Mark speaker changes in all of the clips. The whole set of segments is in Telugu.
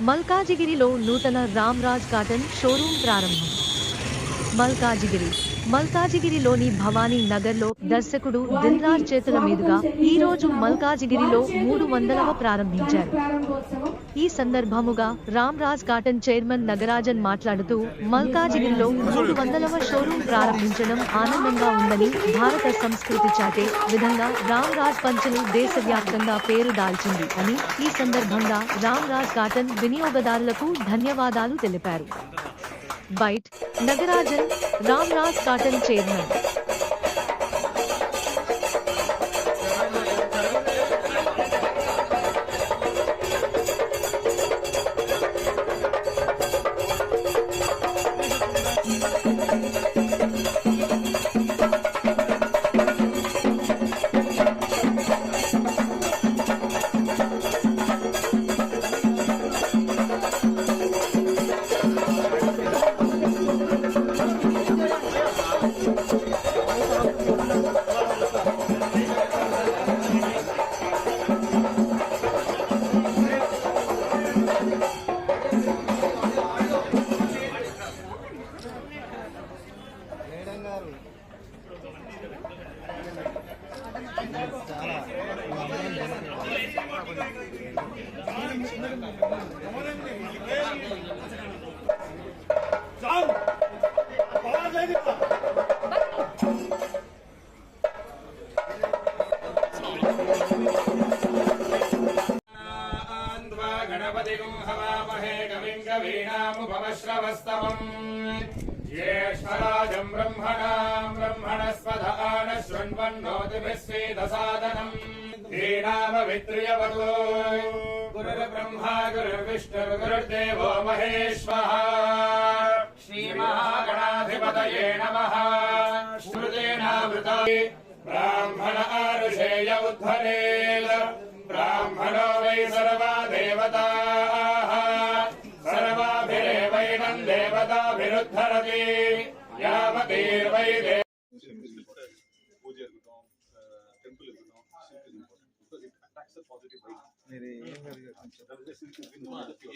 Speaker 1: మల్కాజిగిరిలో నూతన రామ్రాజ్ కాటన్ షోరూం ప్రారంభం. మల్కాజిగిరిలోని భవానీ నగర్లో దర్శకుడు దిల్రాజ్ చేతుల మీదుగా ఈ రోజు మల్కాజిగిరిలో 300వ ప్రారంభించారు. ఈ సందర్భముగా రామ్రాజ్ కాటన్ చైర్మన్ నగరాజన్ మాట్లాడుతూ మల్కాజిగిరిలో 300వ షోరూం ప్రారంభించడం ఆనందంగా ఉందని, భారత సంస్కృతి చాటే విధంగా రామ్రాజ్ పంచలు దేశవ్యాప్తంగా పేరు దాల్చింది అని ఈ సందర్భంగా రామ్రాజ్ కాటన్ వినియోగదారులకు ధన్యవాదాలు తెలిపారు. Bite Nagarajan, Ramraj cotton chairman.
Speaker 2: ज्येष्ठराजं ब्रह्मणस्पद आनशृण्वन्नोतिभिस्वेदसादनम् धीनामवित्र्यवतो गुरुर्ब्रह्मा गुरुर्विष्णुर्गुरुर्देवो महेश्वरः श्रीमहागणाधिपतये नमः। श्रुतेनावृताय ब्राह्मण आरुषेय उद्धरेल ब्राह्मणो वै सर्वा देवताः सर्वाभिरेवैनं देवताभिरुद्धरति यावतीर्वै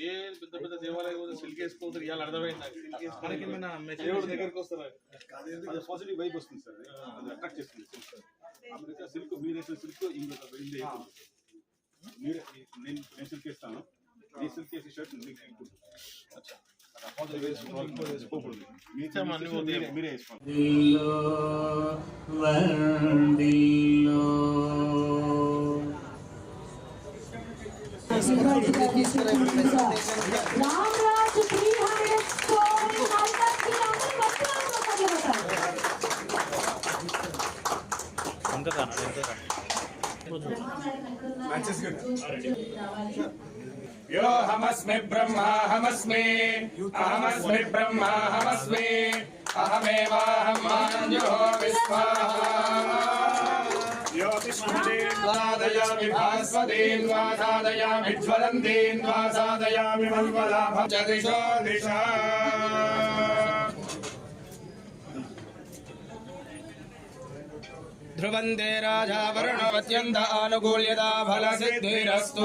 Speaker 3: ఏ పెద్ద పెద్ద దేవాలయం సిల్క్ వేసుకోవచ్చు ఇవాళ అర్థమైంది దేవుడు దగ్గరికి వస్తారు
Speaker 4: అది పాజిటివ్ వైబ్ వస్తుంది సార్, అది అట్రాక్ట్ చేస్తుంది సిల్క్. అమెరికా సిల్క్ మీరు వేసిన సిల్క్ నేను సిల్క్ వేస్తాను, ఈ సిల్క్ వేసే షర్ట్ మీరే వేసుకోండి.
Speaker 2: यो हमस्मि ब्रह्माहमस्मि अहमस्मि ब्रह्माहमस्मि अहमेवाहं मानन्यो विश्वाहा यो विष्णुदेवादयामि भास्वतीन्वा सादयामि ज्वलन्तीन्वा सादयामि मल्पलाभं च दिशो दिशा ध्रुवन्ते राजा वरुणवत्यन्त आनुकूल्यता फलसिद्धिरस्तु।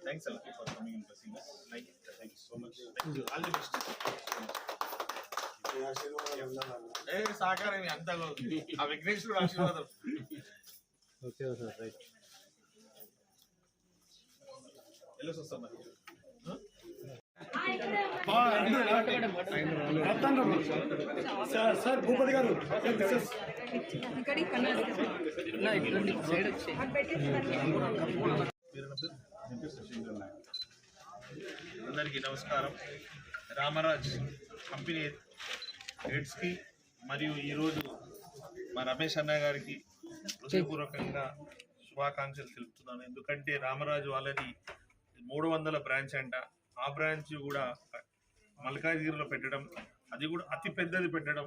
Speaker 4: Thanks a lot for coming and blessing us. Thank you so much. Thank you. All the best.
Speaker 3: సాకారం అంతా ఆ విఘ్నేశ్వరుడు ఆశీర్వాదం.
Speaker 5: Okay sir, right.
Speaker 4: వెళ్ళొచ్చు వస్తాం మరి.
Speaker 5: సార్ భూపతి గారు
Speaker 3: అందరికీ నమస్కారం. రామరాజ్ కంపెనీ హెడ్స్కి మరియు ఈరోజు మా రమేష్ అన్న గారికి హృదయపూర్వకంగా శుభాకాంక్షలు తెలుపుతున్నాను. ఎందుకంటే రామరాజు వాళ్ళది 300 బ్రాంచ్ అంట. ఆ బ్రాంచ్ కూడా మల్కాజిగిరిలో పెట్టడం, అది కూడా అతి పెద్దది పెట్టడం,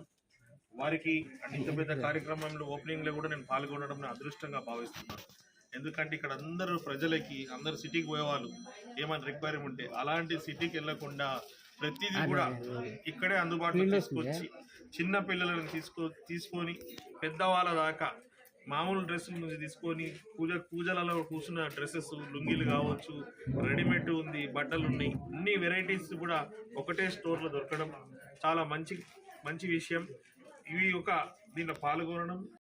Speaker 3: వారికి ఇంత పెద్ద కార్యక్రమంలో ఓపెనింగ్లో కూడా నేను పాల్గొనడం నా అదృష్టంగా భావిస్తున్నాను. ఎందుకంటే ఇక్కడ అందరూ ప్రజలకి అందరు సిటీకి పోయేవాళ్ళు ఏమైనా రిక్వైర్మెంట్ ఉంటే అలాంటి సిటీకి వెళ్ళకుండా ప్రతిదీ కూడా ఇక్కడే అందుబాటులో తీసుకొచ్చి చిన్న పిల్లలను తీసుకొని పెద్దవాళ్ళ దాకా మామూలు డ్రెస్సుల నుంచి తీసుకొని పూజలలో కూర్చున్న డ్రెస్సెస్, లుంగీలు కావచ్చు, రెడీమేడ్ ఉంది, బట్టలు ఉన్నాయి, అన్ని వెరైటీస్ కూడా ఒకటే స్టోర్లో దొరకడం చాలా మంచి విషయం. దీనిలో పాల్గొనడం